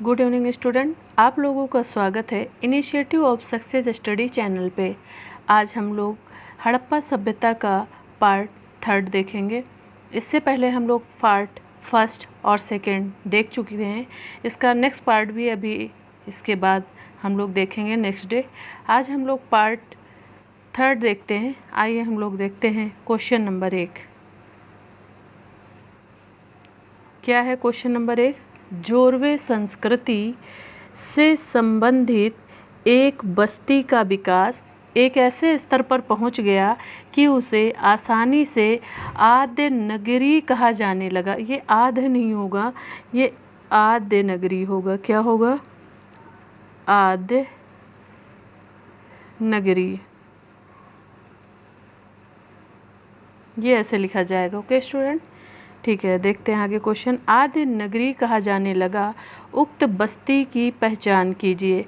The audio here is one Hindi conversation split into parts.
गुड इवनिंग स्टूडेंट, आप लोगों का स्वागत है initiative of success study channel पे। आज हम लोग हड़प्पा सभ्यता का पार्ट 3 देखेंगे। इससे पहले हम लोग पार्ट 1 और 2 देख चुके हैं। इसका नेक्स्ट पार्ट भी अभी इसके बाद हम लोग देखेंगे नेक्स्ट डे। आज हम लोग पार्ट 3 देखते हैं। आइए हम लोग देखते हैं क्वेश्चन नंबर 1। क्या है क्वेश्चन नंबर 1? जोरवे संस्कृति से संबंधित एक बस्ती का विकास एक ऐसे स्तर पर पहुंच गया कि उसे आसानी से आद्य नगरी कहा जाने लगा। ये आद्य नहीं होगा, ये आद्य नगरी होगा। क्या होगा? आद्य नगरी, ये ऐसे लिखा जाएगा। ओके स्टूडेंट, ठीक है। देखते हैं आगे क्वेश्चन। आद्य नगरी कहा जाने लगा, उक्त बस्ती की पहचान कीजिए।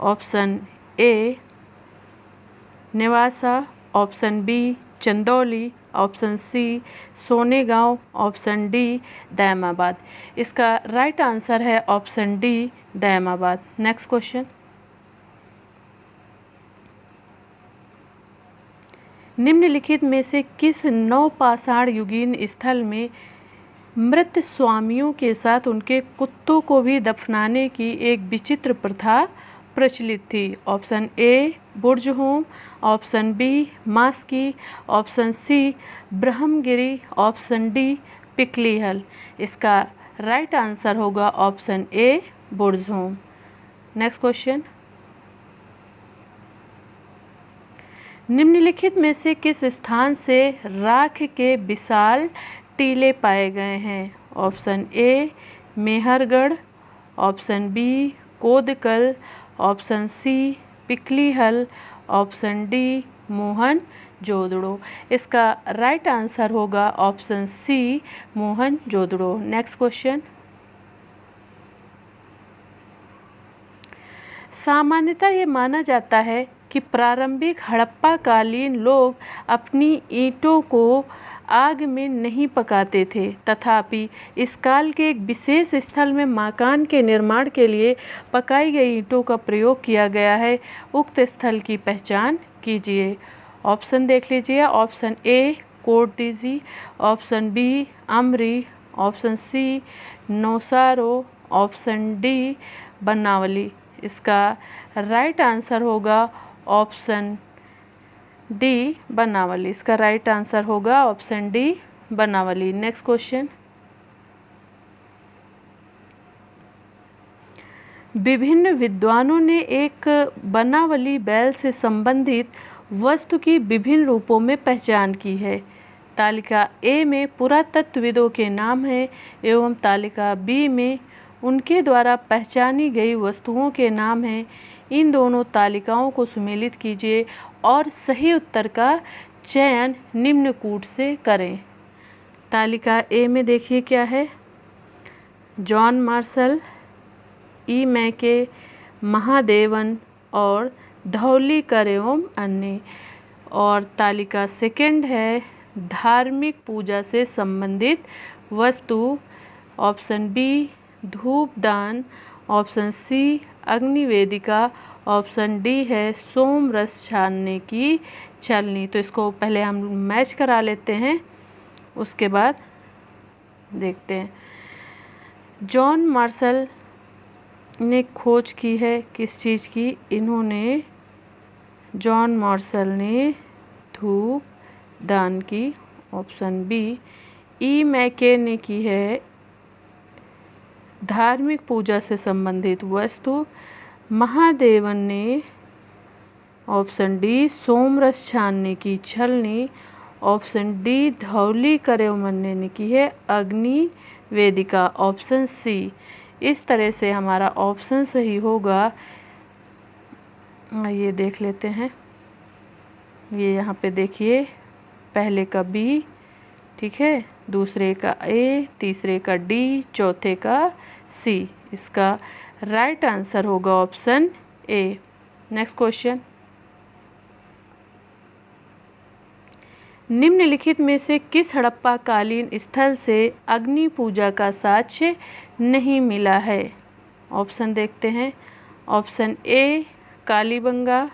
Option A Nevasa, option B Chandauli, option C Sonegaon, option D Daimabad. इसका राइट आंसर है option D Daimabad. Next question. निम्नलिखित में से किस नवपाषाण युगीन स्थल में मृत स्वामियों के साथ उनके कुत्तों को भी दफनाने की एक विचित्र प्रथा प्रचलित थी? Option A Burzahom, option B Maski, option C Brahmagiri, option D Piklihal. इसका राइट आंसर होगा option A Burzahom. Next question. निम्नलिखित में से किस स्थान से राख के विशाल टीले पाए गए हैं? Option A Mehrgarh, option B Kodekal, option C Piklihal, option D Mohenjo जोदड़ो। इसका राइट आंसर होगा ऑप्शन सी मोहन जोदड़ो। Next question. सामान्यतः ये माना जाता है कि प्रारंभिक हड़प्पा कालीन लोग अपनी ईंटों को आग में नहीं पकाते थे, तथापि इस काल के एक विशेष स्थल में मकान के निर्माण के लिए पकाई गई ईंटों का प्रयोग किया गया है। उक्त स्थल की पहचान कीजिए। ऑप्शन देख लीजिए। Option A Kot Diji, option B Amri, option C Nausharo, option D Banawali. इसका राइट आंसर होगा ऑप्शन डी बनावली। इसका राइट आंसर होगा option D Banawali. Next question. विभिन्न विद्वानों ने एक बनावली बैल से संबंधित वस्तु की विभिन्न रूपों में पहचान की है। तालिका ए में पुरातत्वविदों के नाम है एवं तालिका बी में उनके द्वारा पहचानी गई वस्तुओं के नाम हैं। इन दोनों तालिकाओं को सुमेलित कीजिए और सही उत्तर का चयन निम्न कूट से करें। तालिका ए में देखिए क्या है? जॉन मार्शल, ई मैके, महादेवन और धौलीकर एवं अन्य। और तालिका सेकंड है धार्मिक पूजा से संबंधित वस्तु। ऑप्शन बी धूपदान, ऑप्शन सी अग्निवेदिका, ऑप्शन डी है सोम रस छानने की छलनी। तो इसको पहले हम मैच करा लेते हैं, उसके बाद देखते हैं। जॉन मार्शल ने खोज की है किस चीज़ की? इन्होंने जॉन मार्शल ने धूपदान की। Option B. ई मैके ने की है धार्मिक पूजा से संबंधित वस्तु। महादेवन ने ऑप्शन डी सोमरस छानने की छलनी। ऑप्शन डी धौलीकर एवं अन्य ने की है अग्नि वेदिका। Option C. इस तरह से हमारा ऑप्शन सही होगा। ये देख लेते हैं। ये यहाँ पे देखिए, पहले का बी, ठीक है, दूसरे का ए, तीसरे का डी, चौथे का सी। इसका राइट आंसर होगा ऑप्शन ए। Next question. निम्नलिखित में से किस हड़प्पा कालीन स्थल से अग्नि पूजा का साक्ष्य नहीं मिला है? ऑप्शन देखते हैं। Option A Kalibangan,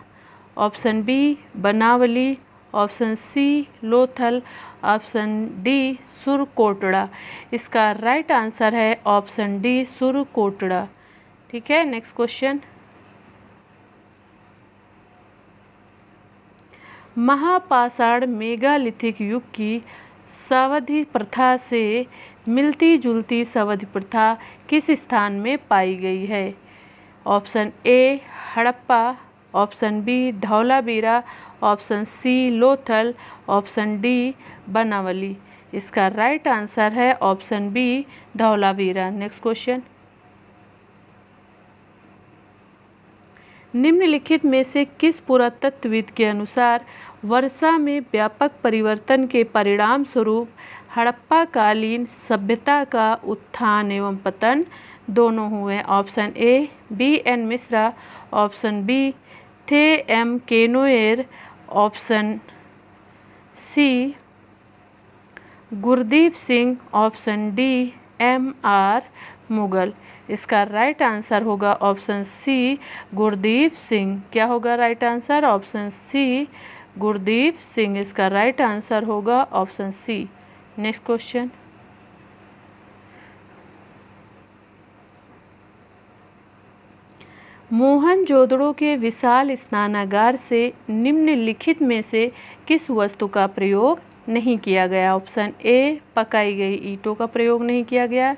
option B Banawali, option C Lothal, option D Surkotada. इसका राइट आंसर है ऑप्शन डी सुरकोटड़ा। ठीक है, नेक्स्ट क्वेश्चन। महापाषाण मेगालिथिक युग की सावधि प्रथा से मिलती जुलती सावधि प्रथा किस स्थान में पाई गई है? Option A Harappa, option B Dholavira, option C Lothal, option D Banawali. इसका राइट आंसर है option B Dholavira. Next question. निम्नलिखित में से किस पुरातत्वविद के अनुसार वर्षा में व्यापक परिवर्तन के परिणाम स्वरूप हड़प्पा कालीन सभ्यता का उत्थान एवं पतन दोनों हुए? Option A B N Mishra, option B थे M Kenoyer, option C Gurdeep Singh, option D M R Mughal. इसका राइट आंसर होगा ऑप्शन सी गुरदीप सिंह। क्या होगा right answer? Option C Gurdeep Singh. इसका राइट आंसर होगा option C. Next question. Mohenjodaro के विशाल स्नानागार से निम्नलिखित में से किस वस्तु का प्रयोग नहीं किया गया? ऑप्शन ए पकाई गई ईंटों का प्रयोग नहीं किया गया,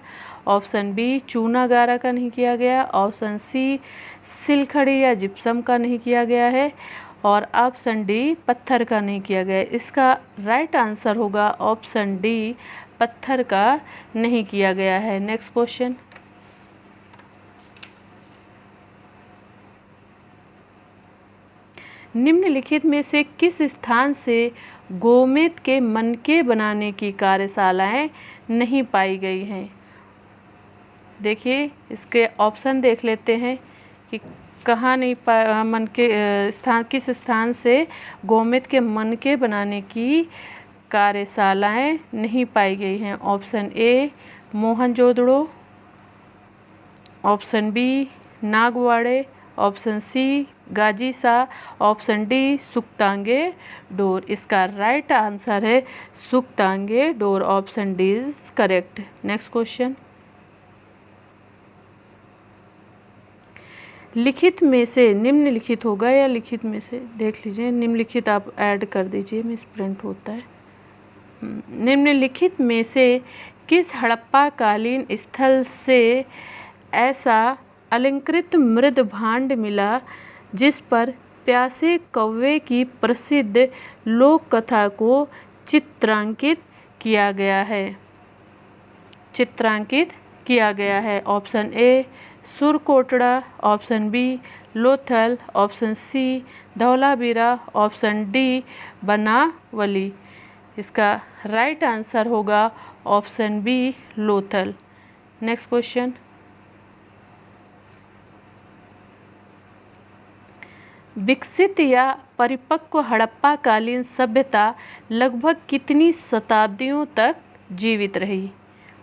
ऑप्शन बी चूना गारा का नहीं किया गया, ऑप्शन सी सिलखड़ी या जिप्सम का नहीं किया गया है, और ऑप्शन डी पत्थर का नहीं किया गया। इसका राइट आंसर होगा ऑप्शन डी पत्थर का नहीं किया गया है। Next question. निम्नलिखित में से किस स्थान से गोमेद के मनके बनाने की कार्यशालाएं नहीं पाई गई हैं? देखिए इसके ऑप्शन देख लेते हैं कि कहाँ नहीं मनके स्थान, किस स्थान से गोमेद के मनके बनाने की कार्यशालाएं नहीं पाई गई हैं। Option A Mohenjodaro, option B Nagwada, option C Ghazi Shah, option D सुक्तांगे डोर। इसका राइट आंसर है सुक्तांगे Dor. Option D is correct. Next question. लिखित में से निम्नलिखित होगा या लिखित में से देख लीजिए, निम्नलिखित आप ऐड कर दीजिए, मिस प्रिंट होता है। निम्नलिखित में से किस हड़प्पा कालीन स्थल से ऐसा अलंकृत मृद भांड मिला जिस पर प्यासे कौवे की प्रसिद्ध लोक कथा को चित्रांकित किया गया है? चित्रांकित किया गया है। Option A Surkotada, option B Lothal, option C Dholavira, option D Banawali. इसका राइट आंसर होगा option B Lothal. Next question. विकसित या परिपक्व हड़प्पा कालीन सभ्यता लगभग कितनी शताब्दियों तक जीवित रही?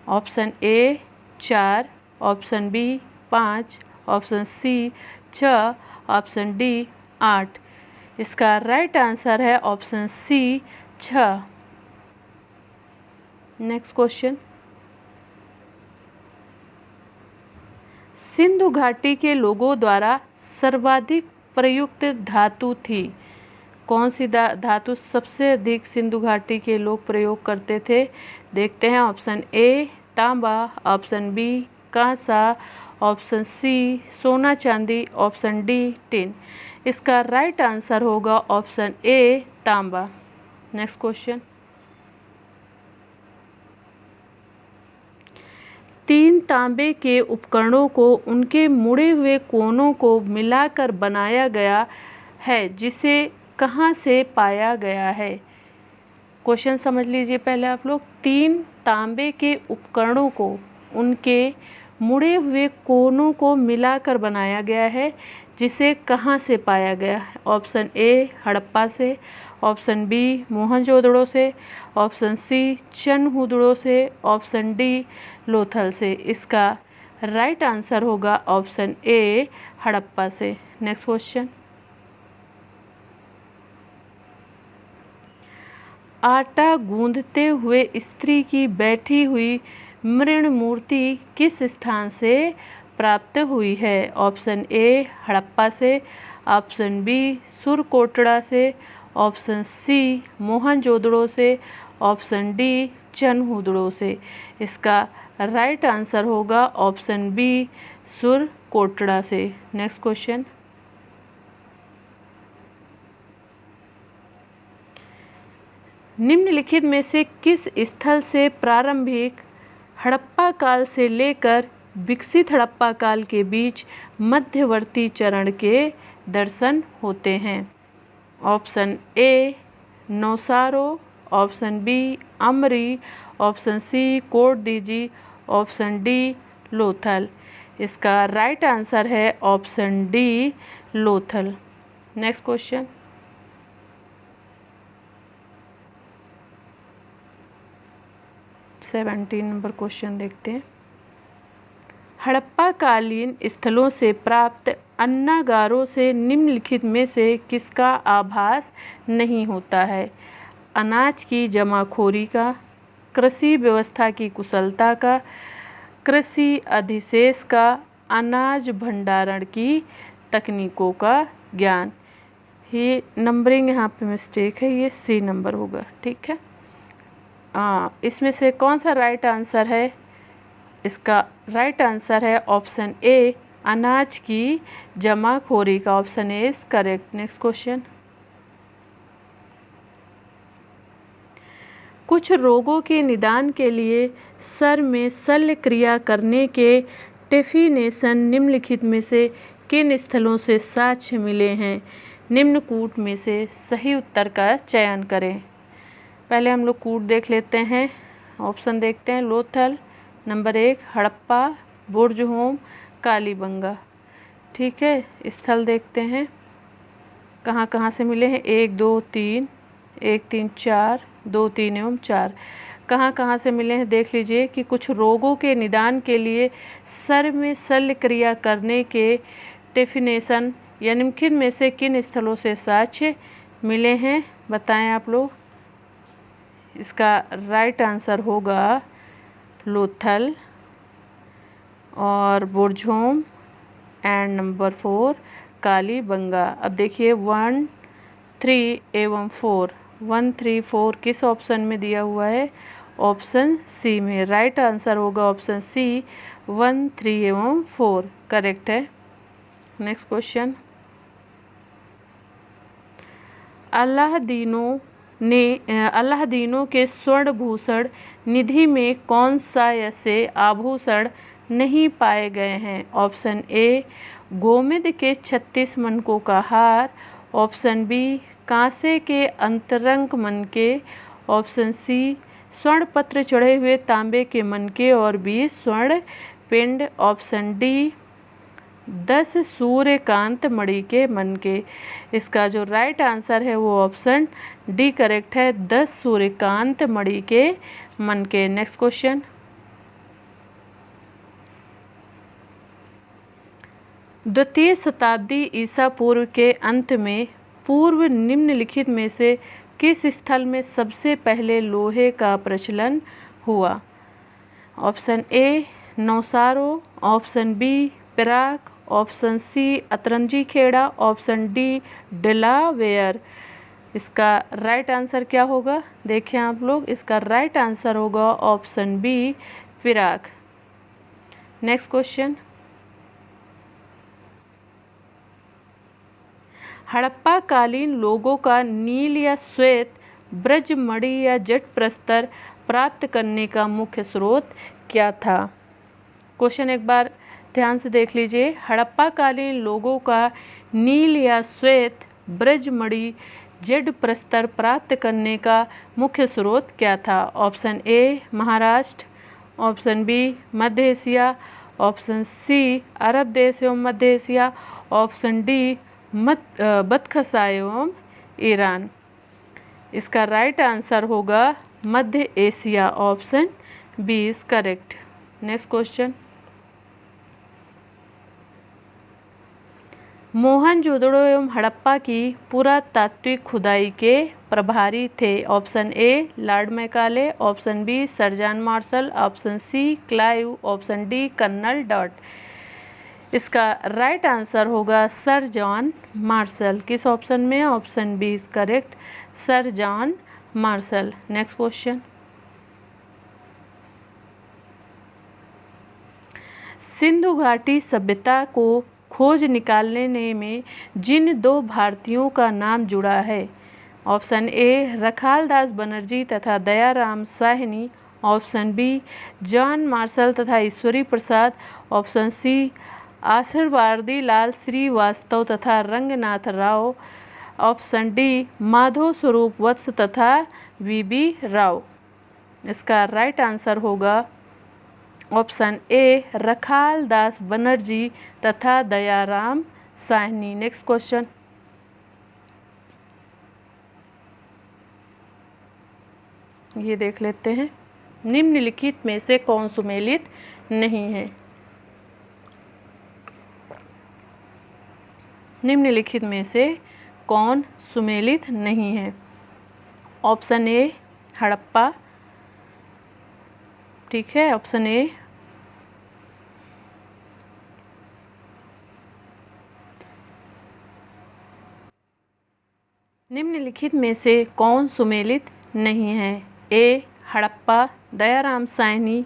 Option A 4, option B 5, option C 6, option D 8। इसका राइट आंसर है option C 6। Next question. Sindhu घाटी के लोगों द्वारा सर्वाधिक प्रयुक्त धातु थी? कौन सी धातु सबसे अधिक सिंधु घाटी के लोग प्रयोग करते थे? देखते हैं। ऑप्शन ए तांबा, ऑप्शन बी कांसा, ऑप्शन सी सोना चांदी, ऑप्शन डी टिन। इसका राइट आंसर होगा ऑप्शन ए तांबा। Next question. 3 तांबे के उपकरणों को उनके मुड़े हुए कोनों को मिलाकर बनाया गया है, जिसे कहाँ से पाया गया है? क्वेश्चन समझ लीजिए पहले आप लोग। 3 तांबे के उपकरणों को उनके मुड़े हुए कोनों को मिलाकर बनाया गया है, जिसे कहाँ से पाया गया है? ऑप्शन ए हड़प्पा से, ऑप्शन बी मोहनजोदड़ो से, ऑप्शन सी चनहुदड़ो से, ऑप्शन डी लोथल से। इसका राइट आंसर होगा ऑप्शन ए हड़प्पा से। नेक्स्ट क्वेश्चन, आटा गूंदते हुए स्त्री की बैठी हुई मृण मूर्ति किस स्थान से प्राप्त हुई है? ऑप्शन ए हड़प्पा से, ऑप्शन बी सुरकोटड़ा से, ऑप्शन सी मोहनजोदड़ो से, ऑप्शन डी चनहुदड़ो से। इसका राइट आंसर होगा ऑप्शन बी सुरकोटड़ा से। नेक्स्ट क्वेश्चन, निम्नलिखित में से किस स्थल से प्रारंभिक हड़प्पा काल से लेकर विकसित हड़प्पा काल के बीच मध्यवर्ती चरण के दर्शन होते हैं? Option A Nausharo, option B Amri, option C Kot Diji, option D Lothal. इसका राइट आंसर है option D Lothal. Next question, 17 number question देखते हैं। हड़प्पा कालीन स्थलों से प्राप्त अन्नागारों से निम्नलिखित में से किसका आभास नहीं होता है? अनाज की जमाखोरी का, कृषि व्यवस्था की कुशलता का, कृषि अधिशेष का, अनाज भंडारण की तकनीकों का ज्ञान। ये नंबरिंग यहाँ पे मिस्टेक है, ये सी नंबर होगा। ठीक है, इसमें से कौन सा राइट आंसर है? इसका राइट आंसर है ऑप्शन ए अनाज की जमाखोरी का। Option A is correct. Next question, कुछ रोगों के निदान के लिए सर में शल्य क्रिया करने के डेफिनेशन निम्नलिखित में से किन स्थलों से साक्ष्य मिले हैं? निम्न कूट में से सही उत्तर का चयन करें। पहले हम लोग कूट देख लेते हैं। ऑप्शन देखते हैं, लोथल, नंबर 1 हड़प्पा, बुर्जहोम, कालीबंगा। ठीक है, स्थल देखते हैं कहाँ कहाँ से मिले हैं। 1 2 3, 1 3 4, 2 3 एवं 4 कहाँ कहाँ से मिले हैं देख लीजिए कि कुछ रोगों के निदान के लिए सर में शल्य क्रिया करने के डेफिनेशन या निम्नलिखित में से किन स्थलों से साक्ष्य मिले हैं, बताएं आप लोग। इसका राइट आंसर होगा लोथल और बुर्जहोम एंड नंबर 4 कालीबंगा। अब देखिए 1 3 एवं 4, 1 3 4 किस ऑप्शन में दिया हुआ है? ऑप्शन सी में। राइट आंसर होगा ऑप्शन सी 1 3 एवं 4 करेक्ट है। नेक्स्ट क्वेश्चन, अल्लादीनों के स्वर्ण भूषण निधि में कौन सा ऐसे आभूषण नहीं पाए गए हैं? ऑप्शन ए गोमेद के 36 मनकों का हार, ऑप्शन बी कांसे के अंतरंग मनके, ऑप्शन सी स्वर्ण पत्र चढ़े हुए तांबे के मनके और 20 स्वर्ण पिंड, ऑप्शन डी 10 सूर्यकांत मणि के मनके। इसका जो राइट आंसर है वो ऑप्शन डी करेक्ट है, 10 सूर्यकांत मणि के मनके। नेक्स्ट क्वेश्चन, द्वितीय शताब्दी ईसा पूर्व के अंत में पूर्व निम्नलिखित में से किस स्थल में सबसे पहले लोहे का प्रचलन हुआ? Option A Nausharo, option B Pirak, option C Atranji Khera, option D Delaware. इसका राइट आंसर क्या होगा देखें आप लोग। इसका राइट आंसर होगा option B Pirak. Next question, Harappa कालीन लोगों का नील या श्वेत ब्रजमणि या जट प्रस्तर प्राप्त करने का मुख्य स्रोत क्या था? क्वेश्चन एक बार ध्यान से देख लीजिए। हड़प्पा कालीन लोगों का नील या श्वेत ब्रजमणि जट प्रस्तर प्राप्त करने का मुख्य स्रोत क्या था? Option A Maharashtra, option B मध्य एशिया, ऑप्शन सी अरब देश एवं मध्य एशिया, ऑप्शन डी बदखसा एवं ईरान। इसका राइट आंसर होगा मध्य Asia, option B is correct. Next question, Mohenjodaro एवं हड़प्पा की पुरातात्विक खुदाई के प्रभारी थे? Option A Lord Macaulay, option B sir John Marshall, option C Clive, option D Colonel Dot. इसका राइट आंसर होगा सर जॉन मार्शल। किस ऑप्शन में? Option B is correct, sir John Marshall. Next question, Sindhu घाटी सभ्यता को खोज निकालने में जिन दो भारतीयों का नाम जुड़ा है? ऑप्शन ए रखालदास बनर्जी तथा Dayaram Sahni, option B John Marshall तथा ईश्वरी प्रसाद, ऑप्शन सी आशीर्वादी लाल श्रीवास्तव तथा रंगनाथ राव, ऑप्शन डी माधव स्वरूप वत्स तथा वीबी राव। इसका राइट आंसर होगा ऑप्शन ए रखालदास बनर्जी तथा दयाराम साहनी। नेक्स्ट क्वेश्चन, ये देख लेते हैं, निम्नलिखित में से कौन सुमेलित नहीं है? निम्नलिखित में से कौन सुमेलित नहीं है? ऑप्शन ए हड़प्पा, ठीक है, ऑप्शन ए निम्नलिखित में से कौन सुमेलित नहीं है? A Harappa Dayaram Sahni,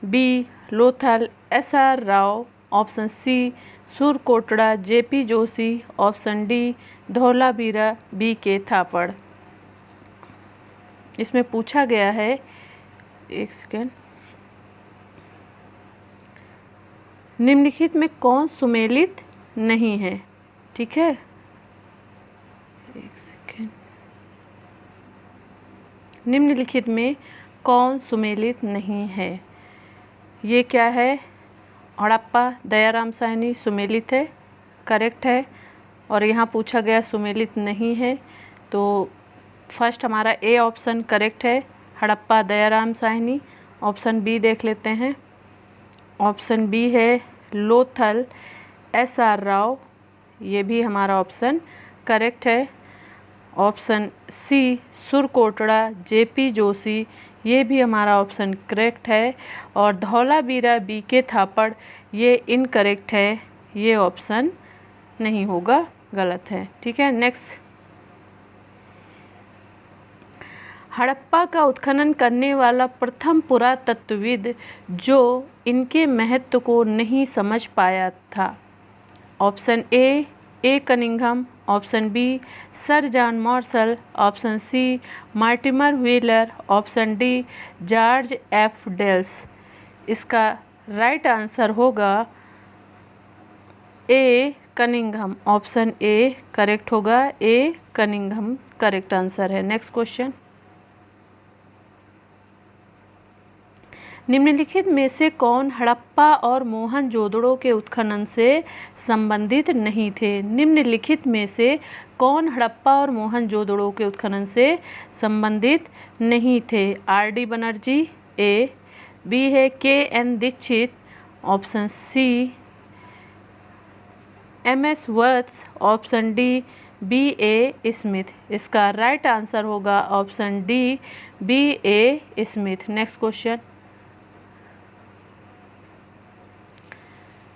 B Lothal S R Rao, option C Surkotada JP Joshi, option D Dholavira B K Thapar. इसमें पूछा गया है, एक सेकेंड, निम्नलिखित में कौन सुमेलित नहीं है? ठीक है, एक सेकेंड, निम्नलिखित में कौन सुमेलित नहीं है? ये क्या है? हड़प्पा दयाराम साहनी सुमेलित है, करेक्ट है। और यहाँ पूछा गया सुमेलित नहीं है, तो फर्स्ट हमारा ए ऑप्शन करेक्ट है, हड़प्पा दयाराम साहनी। ऑप्शन बी देख लेते हैं, ऑप्शन बी है लोथल एसआर राव, ये भी हमारा ऑप्शन करेक्ट है। Option C Surkotada JP Joshi, ये भी हमारा ऑप्शन करेक्ट है। और धौलावीरा बीके थापड़, ये इनकरेक्ट है, ये ऑप्शन नहीं होगा, गलत है। ठीक है, नेक्स्ट, हड़प्पा का उत्खनन करने वाला प्रथम पुरातत्वविद जो इनके महत्व को नहीं समझ पाया था? Option A Cunningham, option B sir John Marshall, option C Mortimer Wheeler, option D George F Dales. इसका राइट आंसर होगा A Cunningham, option A correct होगा, ए कनिंघम करेक्ट आंसर है। नेक्स्ट क्वेश्चन, निम्नलिखित में से कौन हड़प्पा और मोहनजोदड़ो के उत्खनन से संबंधित नहीं थे? निम्नलिखित में से कौन हड़प्पा और मोहनजोदड़ो के उत्खनन से संबंधित नहीं थे? R D Banerji, A, B है K N Dikshit, option C M S Vats, option D B A Smith. इसका राइट आंसर होगा option D B A Smith. Next question,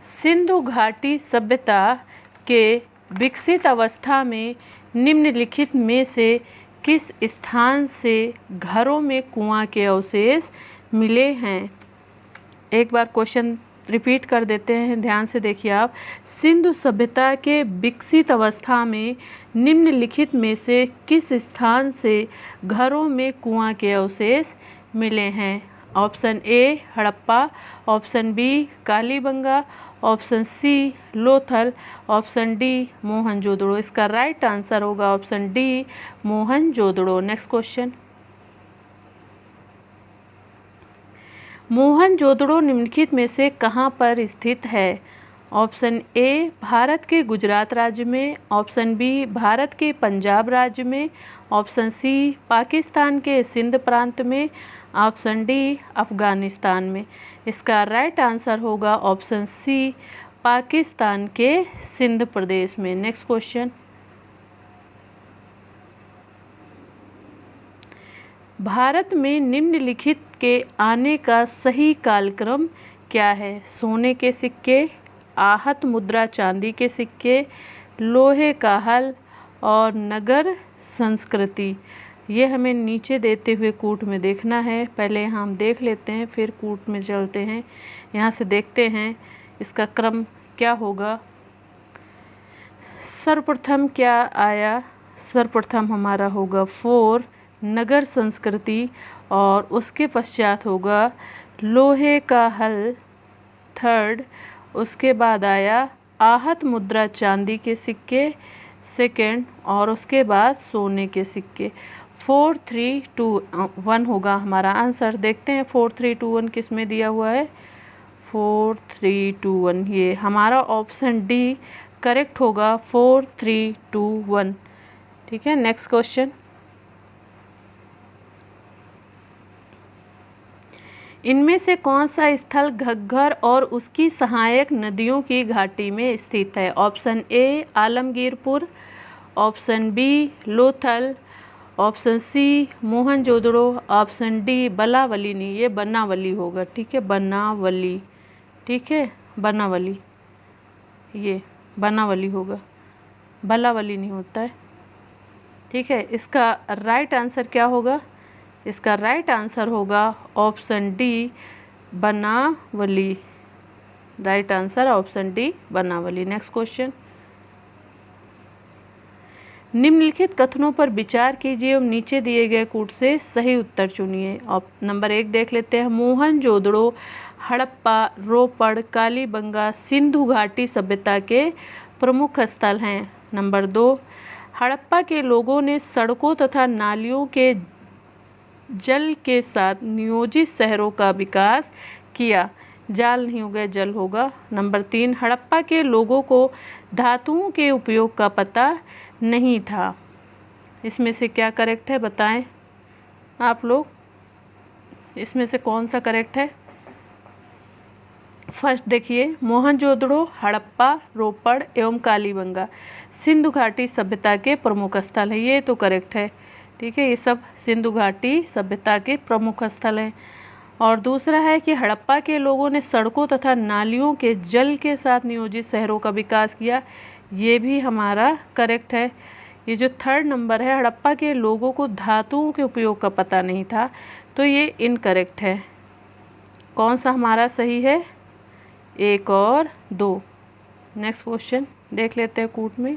Sindhu घाटी सभ्यता के विकसित अवस्था में निम्नलिखित में से किस स्थान से घरों में कुआं के अवशेष मिले हैं? एक बार क्वेश्चन रिपीट कर देते हैं, ध्यान से देखिए आप। सिंधु सभ्यता के विकसित अवस्था में निम्नलिखित में से किस स्थान से घरों में कुआं के अवशेष मिले हैं? Option A Harappa, option B Kalibangan, option C Lothal, option D Mohenjodaro. इसका राइट आंसर होगा option D Mohenjodaro. Next question, Mohenjodaro निम्नलिखित में से कहाँ पर स्थित है? ऑप्शन ए भारत के गुजरात राज्य में, ऑप्शन बी भारत के पंजाब राज्य में, ऑप्शन सी पाकिस्तान के सिंध प्रांत में, ऑप्शन डी अफगानिस्तान में। इसका राइट आंसर होगा ऑप्शन सी पाकिस्तान के सिंध प्रदेश में। नेक्स्ट क्वेश्चन, भारत में निम्नलिखित के आने का सही कालक्रम क्या है? सोने के सिक्के, आहत मुद्रा चांदी के सिक्के, लोहे का हल और नगर संस्कृति। ये हमें नीचे देते हुए कूट में देखना है। पहले हम देख लेते हैं, फिर कूट में चलते हैं। यहाँ से देखते हैं इसका क्रम क्या होगा। सर्वप्रथम क्या आया? सर्वप्रथम हमारा होगा 4 नगर संस्कृति, और उसके पश्चात होगा लोहे का हल 3rd। उसके बाद आया आहत मुद्रा चांदी के सिक्के 2nd, और उसके बाद सोने के सिक्के। 4 3 2 1 होगा हमारा आंसर। देखते हैं 4 3 2 1 किस में दिया हुआ है। 4 3 2 1, ये हमारा ऑप्शन डी करेक्ट होगा। 4 3 2 1, ठीक है। नेक्स्ट क्वेश्चन, इनमें से कौन सा स्थल घग्गर और उसकी सहायक नदियों की घाटी में स्थित है? Option A Alamgirpur, option B Lothal, option C Mohenjodaro, option D Balawali. नहीं, ये बनावली होगा, ठीक है, बनावली, ठीक है, बनावली, ये बनावली होगा, बलावली नहीं होता है, ठीक है। इसका राइट आंसर क्या होगा? इसका राइट आंसर होगा option D Banawali. Right answer option D Banawali. Next question, निम्नलिखित कथनों पर विचार कीजिए और नीचे दिए गए कूट से सही उत्तर चुनिए। नंबर 1 देख लेते हैं। मोहनजोदड़ो हड़प्पा रोपड़ कालीबंगा सिंधु घाटी सभ्यता के प्रमुख स्थल हैं। नंबर 2, हड़प्पा के लोगों ने सड़कों तथा नालियों के जल के साथ नियोजित शहरों का विकास किया। जाल नहीं होगा, जल होगा। नंबर 3, हड़प्पा के लोगों को धातुओं के उपयोग का पता नहीं था। इसमें से क्या करेक्ट है बताएं आप लोग, इसमें से कौन सा करेक्ट है? फर्स्ट देखिए, मोहनजोदड़ो हड़प्पा रोपड़ एवं कालीबंगा सिंधु घाटी सभ्यता के प्रमुख स्थल है, ये तो करेक्ट है, ठीक है। ये सब सिंधु घाटी सभ्यता के प्रमुख स्थल हैं। और दूसरा है कि हड़प्पा के लोगों ने सड़कों तथा नालियों के जल के साथ नियोजित शहरों का विकास किया, ये भी हमारा करेक्ट है। ये जो 3rd नंबर है, हड़प्पा के लोगों को धातुओं के उपयोग का पता नहीं था, तो ये इनकरेक्ट है। कौन सा हमारा सही है? 1 और 2। नेक्स्ट क्वेश्चन देख लेते हैं कूट में।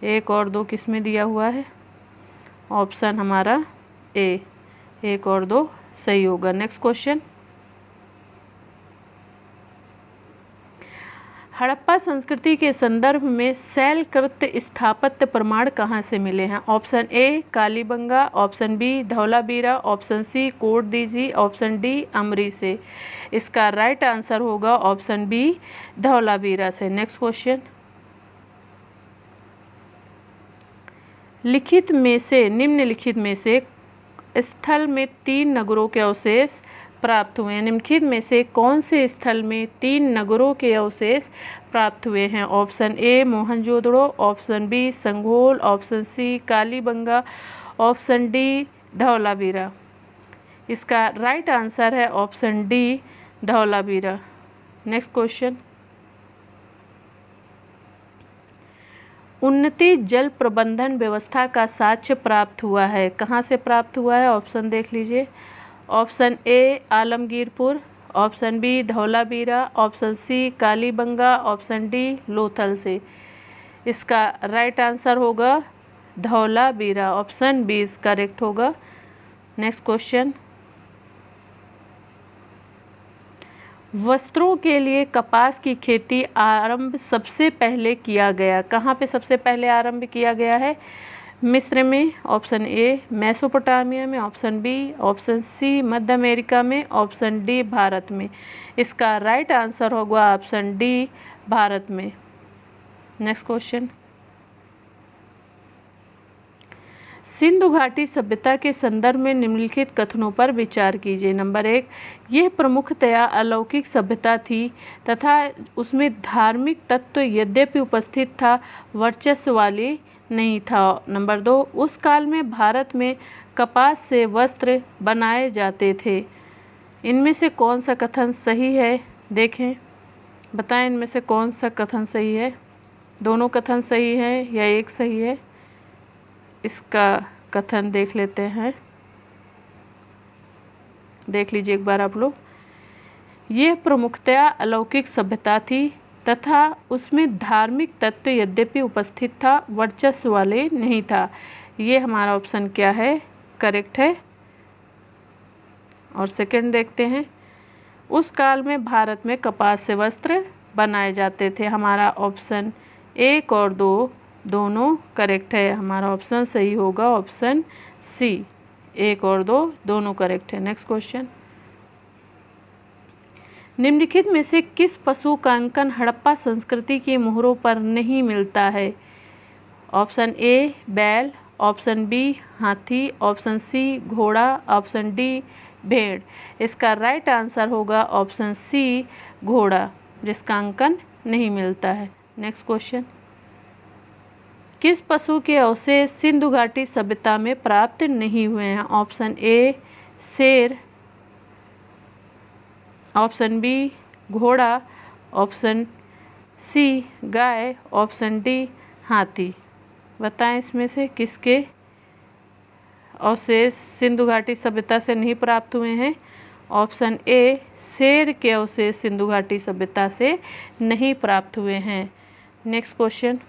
1 और 2 किस में दिया हुआ है? ऑप्शन हमारा ए, 1 और 2 सही होगा। नेक्स्ट क्वेश्चन, हड़प्पा संस्कृति के संदर्भ में शैलकृत स्थापत्य प्रमाण कहाँ से मिले हैं? Option A Kalibangan, option B Dholavira, option C Kot Diji, option D Amri से। इसका राइट आंसर होगा ऑप्शन बी धौलावीरा से। नेक्स्ट क्वेश्चन, निम्नलिखित में से स्थल में 3 नगरों के अवशेष प्राप्त हुए हैं। निम्नलिखित में से कौन से स्थल में 3 नगरों के अवशेष प्राप्त हुए हैं? Option A Mohenjodaro, option B Sanghol, option C Kalibangan, option D Dholavira. इसका राइट आंसर है option D Dholavira. Next question, उन्नति जल प्रबंधन व्यवस्था का साक्ष्य प्राप्त हुआ है, कहाँ से प्राप्त हुआ है? ऑप्शन देख लीजिए। Option A Alamgirpur, option B Dholavira, option C Kalibangan, option D Lothal से। इसका राइट आंसर होगा धौलावीरा, ऑप्शन बी करेक्ट होगा। नेक्स्ट क्वेश्चन, वस्त्रों के लिए कपास की खेती आरंभ सबसे पहले किया गया, कहाँ पे सबसे पहले आरंभ किया गया है? मिस्र में, ऑप्शन ए मेसोपोटामिया में, ऑप्शन बी, ऑप्शन सी मध्य अमेरिका में, ऑप्शन डी भारत में। इसका राइट आंसर होगा ऑप्शन डी भारत में। नेक्स्ट क्वेश्चन, सिंधु घाटी सभ्यता के संदर्भ में निम्नलिखित कथनों पर विचार कीजिए। नंबर 1, यह प्रमुखतया अलौकिक सभ्यता थी तथा उसमें धार्मिक तत्व यद्यपि उपस्थित था, वर्चस्व वाली नहीं था। नंबर 2, उस काल में भारत में कपास से वस्त्र बनाए जाते थे। इनमें से कौन सा कथन सही है? देखें, बताएं इनमें से कौन सा कथन सही है। दोनों कथन सही हैं या एक सही है? इसका कथन देख लेते हैं। देख लीजिए एक बार आप लोग। यह प्रमुखतया अलौकिक सभ्यता थी तथा उसमें धार्मिक तत्व यद्यपि उपस्थित था, वर्चस्व वाले नहीं था। ये हमारा ऑप्शन क्या है? करेक्ट है। और सेकंड देखते हैं, उस काल में भारत में कपास से वस्त्र बनाए जाते थे। हमारा ऑप्शन 1 और 2 दोनों करेक्ट है। हमारा ऑप्शन सही होगा ऑप्शन सी। 1 और 2 दोनों करेक्ट है। नेक्स्ट क्वेश्चन, निम्नलिखित में से किस पशु का अंकन हड़प्पा संस्कृति की मोहरों पर नहीं मिलता है? ऑप्शन ए बैल, ऑप्शन बी हाथी, ऑप्शन सी घोड़ा, ऑप्शन डी भेड़। इसका राइट आंसर होगा ऑप्शन सी घोड़ा, जिसका अंकन नहीं मिलता है। नेक्स्ट क्वेश्चन, किस पशु के अवशेष सिंधु घाटी सभ्यता में प्राप्त नहीं हुए हैं? ऑप्शन ए शेर, ऑप्शन बी घोड़ा, ऑप्शन सी गाय, ऑप्शन डी हाथी। बताएं इसमें से किसके अवशेष सिंधु घाटी सभ्यता से नहीं प्राप्त हुए हैं? ऑप्शन ए शेर के अवशेष सिंधु घाटी सभ्यता से नहीं प्राप्त हुए हैं। नेक्स्ट क्वेश्चन,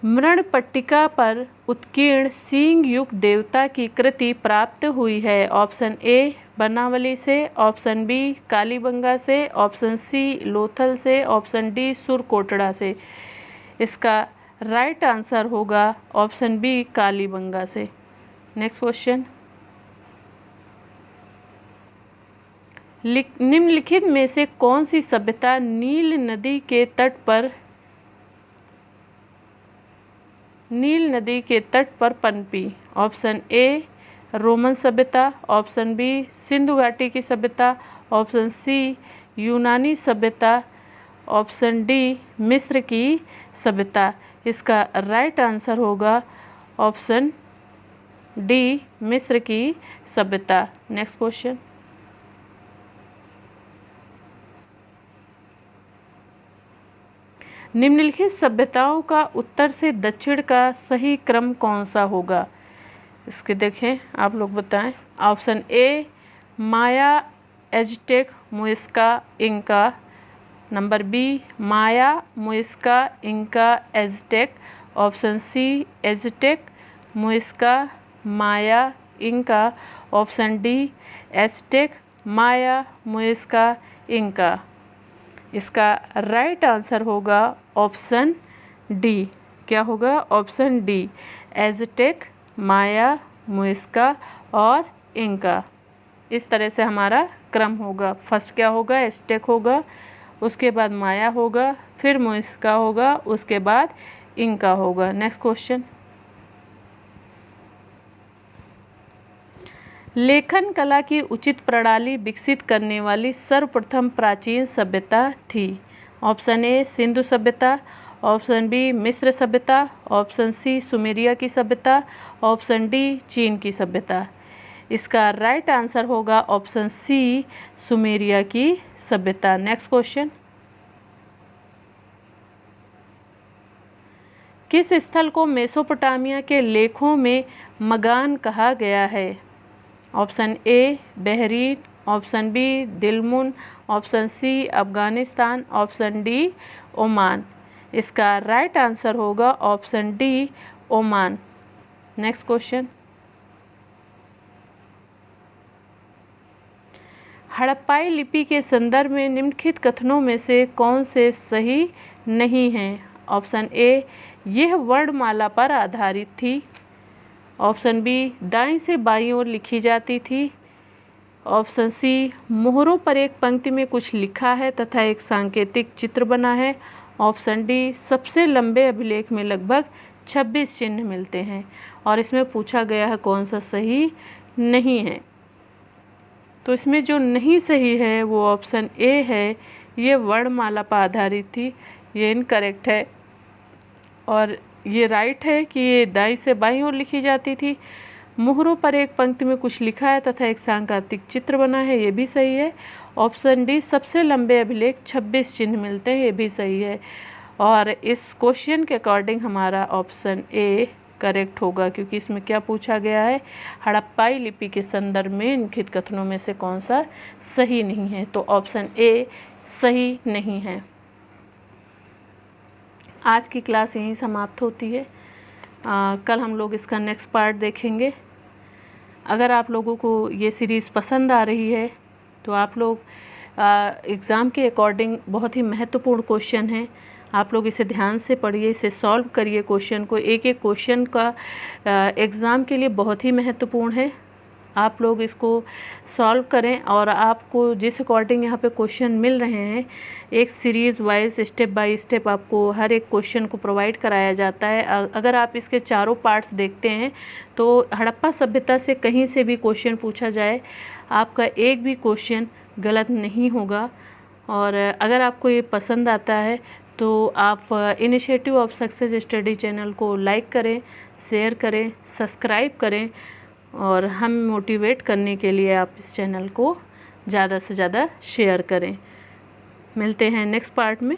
मृणपट्टिका पर उत्कीर्ण सींग युक्त देवता की कृति प्राप्त हुई है। ऑप्शन ए बनावली से, ऑप्शन बी कालीबंगा से, ऑप्शन सी लोथल से, ऑप्शन डी सुरकोटड़ा से। इसका राइट आंसर होगा ऑप्शन बी कालीबंगा से। नेक्स्ट क्वेश्चन, निम्नलिखित में से कौन सी सभ्यता नील नदी के तट पर पनपी? ऑप्शन ए रोमन सभ्यता, ऑप्शन बी सिंधु घाटी की सभ्यता, ऑप्शन सी यूनानी सभ्यता, ऑप्शन डी मिस्र की सभ्यता। इसका राइट आंसर होगा ऑप्शन डी मिस्र की सभ्यता। नेक्स्ट क्वेश्चन, निम्नलिखित सभ्यताओं का उत्तर से दक्षिण का सही क्रम कौन सा होगा? इसके देखें, आप लोग बताएं। Option A Maya, Aztec, Muisca, Inca. Number B Maya, Muisca, Inca, Aztec. Option C Aztec, Muisca, Maya, Inca. Option D Aztec, Maya, Muisca, Inca. इसका राइट आंसर होगा ऑप्शन डी। क्या होगा? Option D Aztec, Maya, Muisca और इंका। इस तरह से हमारा क्रम होगा। फर्स्ट क्या होगा? एज़टेक होगा, उसके बाद माया होगा, फिर मुइस्का होगा, उसके बाद इंका होगा। नेक्स्ट क्वेश्चन, लेखन कला की उचित प्रणाली विकसित करने वाली सर्वप्रथम प्राचीन सभ्यता थी। ऑप्शन ए सिंधु सभ्यता, ऑप्शन बी मिस्र सभ्यता, ऑप्शन सी सुमेरिया की सभ्यता, ऑप्शन डी चीन की सभ्यता। इसका राइट आंसर होगा ऑप्शन सी सुमेरिया की सभ्यता। नेक्स्ट क्वेश्चन, किस स्थल को मेसोपोटामिया के लेखों में मगान कहा गया है? Option A Bahrain, option B Dilmun, option C Afghanistan, option D Oman. इसका राइट आंसर होगा option D Oman. Next question, हड़प्पाई लिपि के संदर्भ में निम्नलिखित कथनों में से कौन से सही नहीं हैं? ऑप्शन ए यह वर्णमाला पर आधारित थी, ऑप्शन बी दाईं से बाईं ओर लिखी जाती थी, ऑप्शन सी मोहरों पर एक पंक्ति में कुछ लिखा है तथा एक सांकेतिक चित्र बना है, ऑप्शन डी सबसे लंबे अभिलेख में लगभग 26 चिन्ह मिलते हैं। और इसमें पूछा गया है कौन सा सही नहीं है। तो इसमें जो नहीं सही है वो ऑप्शन ए है, ये वर्णमाला पर आधारित थी, ये इनकरेक्ट है। और ये राइट है कि ये दाईं से बाईं ओर लिखी जाती थी। मुहरों पर एक पंक्ति में कुछ लिखा है तथा एक सांकेतिक चित्र बना है, ये भी सही है। ऑप्शन डी सबसे लंबे अभिलेख 26 चिन्ह मिलते हैं, ये भी सही है। और इस क्वेश्चन के अकॉर्डिंग हमारा ऑप्शन ए करेक्ट होगा, क्योंकि इसमें क्या पूछा गया है, हड़प्पाई लिपि के संदर्भ में निम्नलिखित कथनों में से कौन सा सही नहीं है। तो ऑप्शन ए सही नहीं है। आज की क्लास यहीं समाप्त होती है। कल हम लोग इसका नेक्स्ट पार्ट देखेंगे। अगर आप लोगों को ये सीरीज़ पसंद आ रही है तो आप लोग एग्ज़ाम के अकॉर्डिंग बहुत ही महत्वपूर्ण क्वेश्चन है, आप लोग इसे ध्यान से पढ़िए, इसे सॉल्व करिए। क्वेश्चन को एक एक क्वेश्चन का एग्ज़ाम के लिए बहुत ही महत्वपूर्ण है। आप लोग इसको सॉल्व करें और आपको जिस अकॉर्डिंग यहाँ पे क्वेश्चन मिल रहे हैं, एक series wise step by step आपको हर एक क्वेश्चन को प्रोवाइड कराया जाता है। अगर आप इसके चारों पार्ट्स देखते हैं तो हड़प्पा सभ्यता से कहीं से भी क्वेश्चन पूछा जाए, आपका एक भी क्वेश्चन गलत नहीं होगा। और अगर आपको ये पसंद आता है तो आप initiative of success study channel को लाइक करें, शेयर करें, सब्सक्राइब करें। और हम मोटिवेट करने के लिए आप इस चैनल को ज़्यादा से ज़्यादा शेयर करें। मिलते हैं नेक्स्ट पार्ट में।